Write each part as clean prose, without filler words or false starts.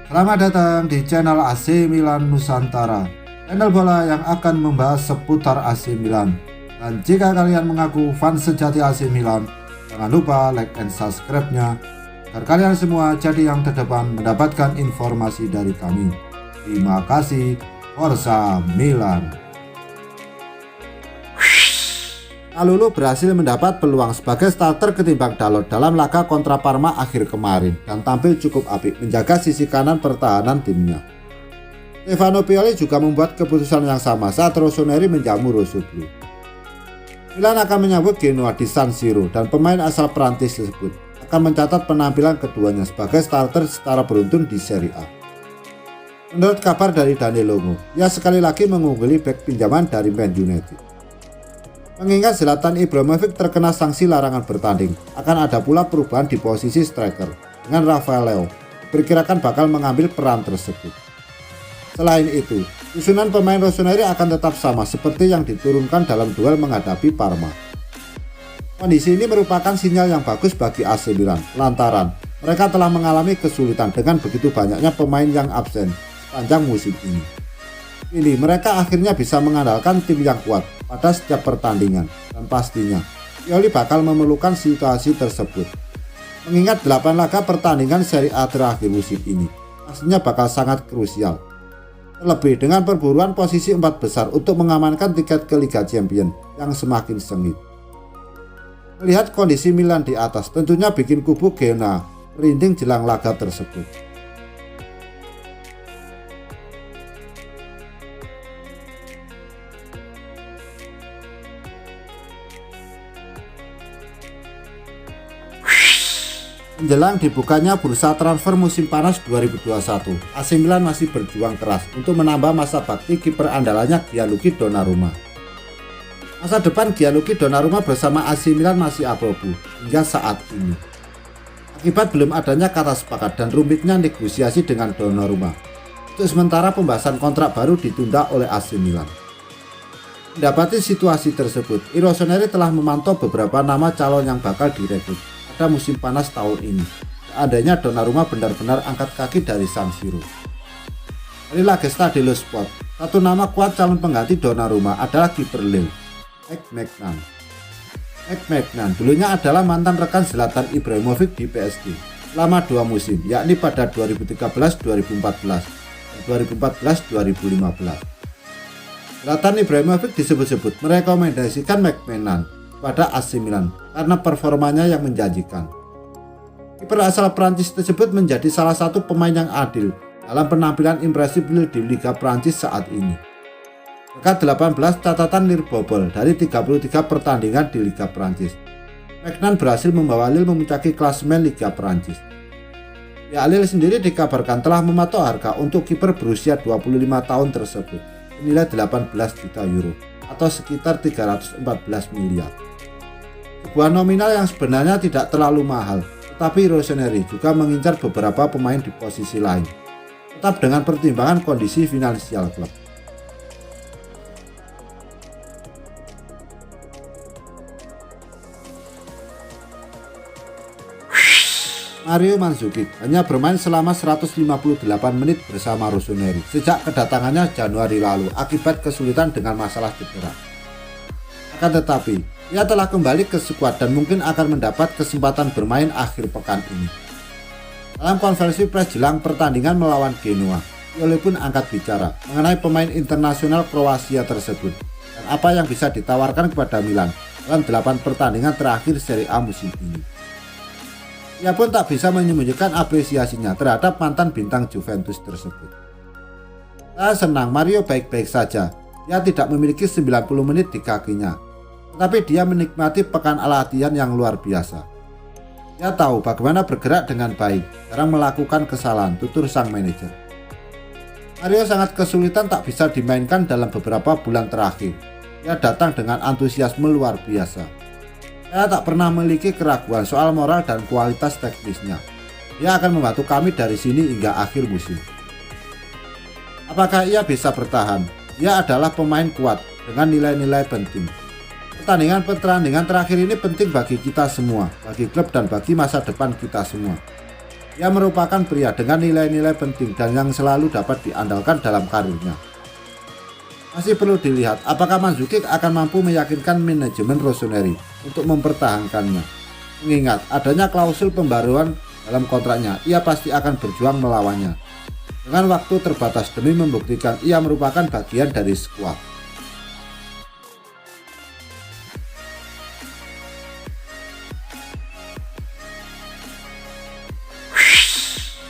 Selamat datang di channel AC Milan Nusantara, channel bola yang akan membahas seputar AC Milan. Dan jika kalian mengaku fans sejati AC Milan, jangan lupa like and subscribe-nya agar kalian semua jadi yang terdepan mendapatkan informasi dari kami. Terima kasih. Forza Milan. Kalulu berhasil mendapat peluang sebagai starter ketimbang Dalot dalam laga kontra Parma akhir kemarin dan tampil cukup apik menjaga sisi kanan pertahanan timnya. Stefano Pioli juga membuat keputusan yang sama saat Rossoneri menjamu Rossoblu. Milan akan menyambut Genoa di San Siro dan pemain asal Prancis tersebut akan mencatat penampilan keduanya sebagai starter secara beruntun di Serie A. Menurut kabar dari Danilo, ia sekali lagi mengungguli bek pinjaman dari Man United. Mengingat Zlatan Ibrahimovic terkena sanksi larangan bertanding, akan ada pula perubahan di posisi striker dengan Rafael Leao diperkirakan bakal mengambil peran tersebut. Selain itu, susunan pemain Rossoneri akan tetap sama seperti yang diturunkan dalam duel menghadapi Parma. Kondisi ini merupakan sinyal yang bagus bagi AC Milan lantaran mereka telah mengalami kesulitan dengan begitu banyaknya pemain yang absen sepanjang musim ini. Ini mereka akhirnya bisa mengandalkan tim yang kuat pada setiap pertandingan dan pastinya Pioli bakal memerlukan situasi tersebut. Mengingat 8 laga pertandingan Serie A terakhir musim ini pastinya bakal sangat krusial. Terlebih dengan perburuan posisi 4 besar untuk mengamankan tiket ke Liga Champions yang semakin sengit. Melihat kondisi Milan di atas tentunya bikin kubu Genoa merinding jelang laga tersebut. Menjelang dibukanya bursa transfer musim panas 2021, AC Milan masih berjuang keras untuk menambah masa bakti kiper andalannya Gianluigi Donnarumma. Masa depan Gianluigi Donnarumma bersama AC Milan masih abu-abu hingga saat ini. Akibat belum adanya kata sepakat dan rumitnya negosiasi dengan Donnarumma, untuk sementara pembahasan kontrak baru ditunda oleh AC Milan. Mendapati situasi tersebut, Rossoneri telah memantau beberapa nama calon yang bakal direkrut pada musim panas tahun ini. Seandainya Donnarumma benar-benar angkat kaki dari San Siro. Dari La Gazzetta dello Sport, satu nama kuat calon pengganti Donnarumma adalah kiper Lille, Maignan. Maignan dulunya adalah mantan rekan Zlatan Ibrahimovic di PSG selama 2 musim, yakni pada 2013-2014 dan 2014-2015. Zlatan Ibrahimovic disebut-sebut merekomendasikan Maignan pada AC Milan karena performanya yang menjanjikan. Kiper asal Prancis tersebut menjadi salah satu pemain yang adil dalam penampilan impresif di Liga Prancis saat ini. Berkat 18 catatan nilai dari 33 pertandingan di Liga Prancis, Maignan berhasil membawa Lille memuncaki klasemen Liga Prancis. Lille sendiri dikabarkan telah mematok harga untuk kiper berusia 25 tahun tersebut senilai 18 juta euro atau sekitar 314 miliar. Sebuah nominal yang sebenarnya tidak terlalu mahal, tetapi Rossoneri juga mengincar beberapa pemain di posisi lain, tetap dengan pertimbangan kondisi finansial klub. Mario Mandzukic hanya bermain selama 158 menit bersama Rossoneri sejak kedatangannya Januari lalu akibat kesulitan dengan masalah cedera. Akan tetapi, ia telah kembali ke skuad dan mungkin akan mendapat kesempatan bermain akhir pekan ini. Dalam konferensi pers jelang pertandingan melawan Genoa, Pioli pun angkat bicara mengenai pemain internasional Kroasia tersebut dan apa yang bisa ditawarkan kepada Milan dalam 8 pertandingan terakhir Serie A musim ini. Ia pun tak bisa menyembunyikan apresiasinya terhadap mantan bintang Juventus tersebut. Saya senang Mario baik-baik saja, ia tidak memiliki 90 menit di kakinya, tetapi dia menikmati pekan latihan yang luar biasa. Ia tahu bagaimana bergerak dengan baik, jarang melakukan kesalahan, tutur sang manajer. Mario sangat kesulitan tak bisa dimainkan dalam beberapa bulan terakhir. Ia datang dengan antusiasme luar biasa. Saya tak pernah memiliki keraguan soal moral dan kualitas teknisnya. Dia akan membantu kami dari sini hingga akhir musim. Apakah ia bisa bertahan? Ia adalah pemain kuat dengan nilai-nilai penting. Pertandingan terakhir ini penting bagi kita semua, bagi klub dan bagi masa depan kita semua. Ia merupakan pria dengan nilai-nilai penting dan yang selalu dapat diandalkan dalam karirnya. Masih perlu dilihat apakah Mandzukic akan mampu meyakinkan manajemen Rossoneri untuk mempertahankannya. Mengingat adanya klausul pembaruan dalam kontraknya, ia pasti akan berjuang melawannya. Dengan waktu terbatas demi membuktikan ia merupakan bagian dari skuad.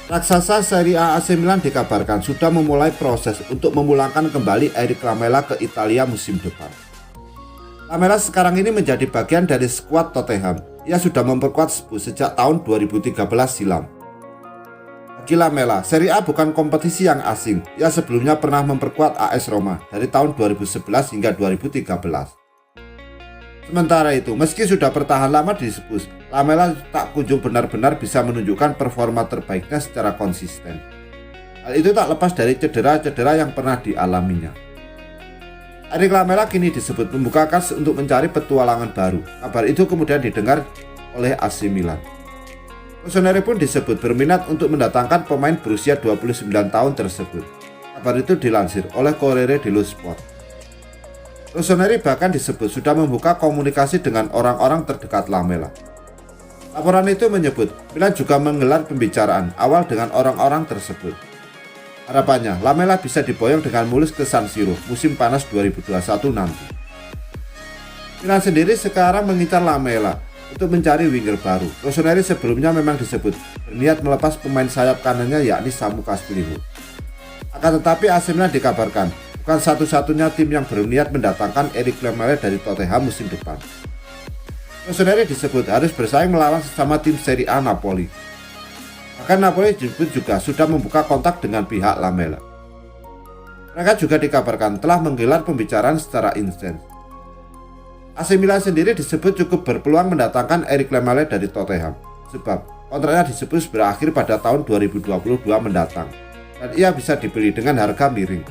Raksasa Serie A AC Milan dikabarkan sudah memulai proses untuk memulangkan kembali Eric Lamela ke Italia musim depan. Lamela sekarang ini menjadi bagian dari skuad Tottenham. Ia sudah memperkuat Spurs sejak tahun 2013 silam. Bagi Lamela, Serie A bukan kompetisi yang asing. Ia sebelumnya pernah memperkuat AS Roma dari tahun 2011 hingga 2013. Sementara itu, meski sudah bertahan lama di Spurs, Lamela tak kunjung benar-benar bisa menunjukkan performa terbaiknya secara konsisten. Hal itu tak lepas dari cedera-cedera yang pernah dialaminya. Eric Lamela kini disebut membuka kas untuk mencari petualangan baru. Kabar itu kemudian didengar oleh AC Milan. Rossoneri pun disebut berminat untuk mendatangkan pemain berusia 29 tahun tersebut. Kabar itu dilansir oleh Corriere dello Sport. Rossoneri bahkan disebut sudah membuka komunikasi dengan orang-orang terdekat Lamela. Laporan itu menyebut Milan juga menggelar pembicaraan awal dengan orang-orang tersebut. Harapannya Lamela bisa diboyong dengan mulus ke San Siro musim panas 2021 nanti. Milan sendiri sekarang mengincar Lamela untuk mencari winger baru. Rossoneri sebelumnya memang disebut berniat melepas pemain sayap kanannya yakni Samu Castellino. Akan tetapi AC Milan dikabarkan bukan satu-satunya tim yang berniat mendatangkan Eric Lamela dari Tottenham musim depan. Rossoneri disebut harus bersaing melawan sesama tim Serie A Napoli. Bahkan Napoli juga sudah membuka kontak dengan pihak Lamela. Mereka juga dikabarkan telah menggelar pembicaraan secara intens. AC Milan sendiri disebut cukup berpeluang mendatangkan Eric Lamela dari Tottenham, sebab kontraknya disebut berakhir pada tahun 2022 mendatang, dan ia bisa dibeli dengan harga miring.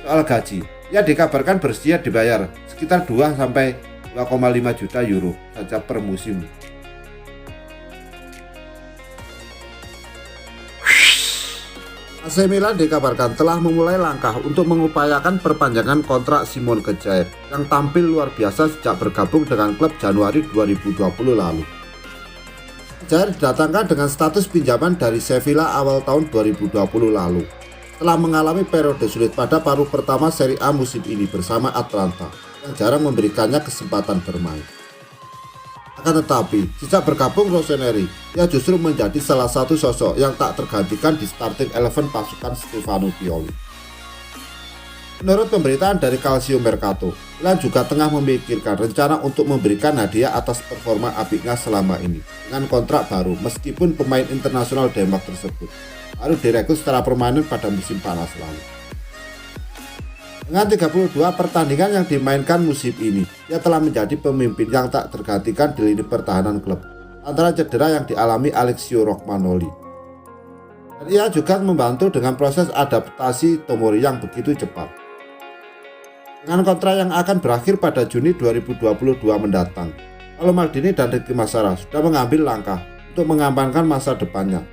Soal gaji, ia dikabarkan bersedia dibayar sekitar 2-2,5 juta euro saja per musim. AC Milan dikabarkan telah memulai langkah untuk mengupayakan perpanjangan kontrak Simone Kjaer yang tampil luar biasa sejak bergabung dengan klub Januari 2020 lalu. Kjaer didatangkan dengan status pinjaman dari Sevilla awal tahun 2020 lalu. Telah mengalami periode sulit pada paruh pertama Serie A musim ini bersama Atalanta yang jarang memberikannya kesempatan bermain. Akan tetapi, sejak bergabung Rossoneri, ia justru menjadi salah satu sosok yang tak tergantikan di starting 11 pasukan Stefano Pioli. Menurut pemberitaan dari Calcio Mercato, Milan juga tengah memikirkan rencana untuk memberikan hadiah atas performa apiknya selama ini dengan kontrak baru meskipun pemain internasional Denmark tersebut baru direkrut secara permanen pada musim panas lalu. Dengan 32 pertandingan yang dimainkan musim ini, ia telah menjadi pemimpin yang tak tergantikan di lini pertahanan klub antara cedera yang dialami Alessio Romagnoli. Dan ia juga membantu dengan proses adaptasi Tomori yang begitu cepat. Dengan kontrak yang akan berakhir pada Juni 2022 mendatang, Paolo Maldini dan Ricky Massara sudah mengambil langkah untuk mengamankan masa depannya.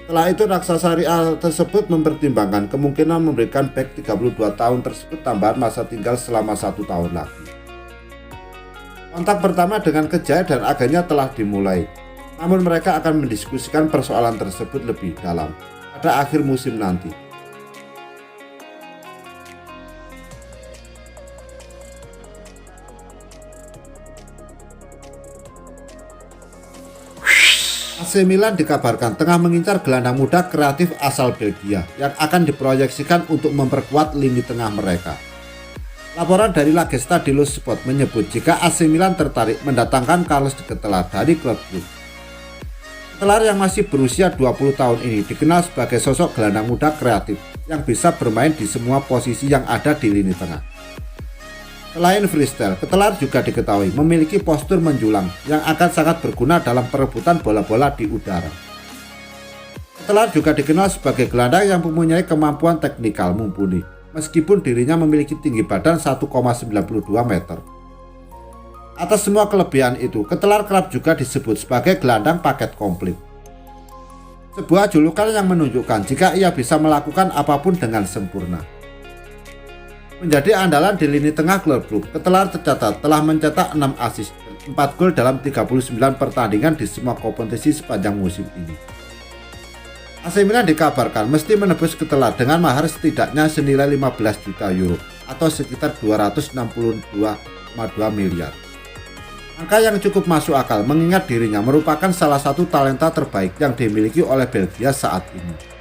Setelah itu, raksasa Serie A tersebut mempertimbangkan kemungkinan memberikan bek 32 tahun tersebut tambahan masa tinggal selama 1 tahun lagi. Kontak pertama dengan Kjaer dan agennya telah dimulai, namun mereka akan mendiskusikan persoalan tersebut lebih dalam pada akhir musim nanti. AC Milan dikabarkan tengah mengincar gelandang muda kreatif asal Belgia yang akan diproyeksikan untuk memperkuat lini tengah mereka. Laporan dari La Gazzetta dello Sport menyebut jika AC Milan tertarik mendatangkan Carlos de Ketelaere dari klub Brugge. Ketelaere yang masih berusia 20 tahun ini dikenal sebagai sosok gelandang muda kreatif yang bisa bermain di semua posisi yang ada di lini tengah. Selain freestyle, Ketelaere juga diketahui memiliki postur menjulang yang akan sangat berguna dalam perebutan bola-bola di udara. Ketelaere juga dikenal sebagai gelandang yang mempunyai kemampuan teknikal mumpuni, meskipun dirinya memiliki tinggi badan 1,92 meter. Atas semua kelebihan itu, Ketelaere kerap juga disebut sebagai gelandang paket komplit. sebuah julukan yang menunjukkan jika ia bisa melakukan apapun dengan sempurna. Menjadi andalan di lini tengah klub Brugge, Ketelaar tercatat telah mencetak 6 assist dan 4 gol dalam 39 pertandingan di semua kompetisi sepanjang musim ini. AC Milan dikabarkan mesti menebus Ketelaar dengan mahar setidaknya senilai 15 juta euro atau sekitar 262,2 miliar. Angka yang cukup masuk akal mengingat dirinya merupakan salah satu talenta terbaik yang dimiliki oleh Belgia saat ini.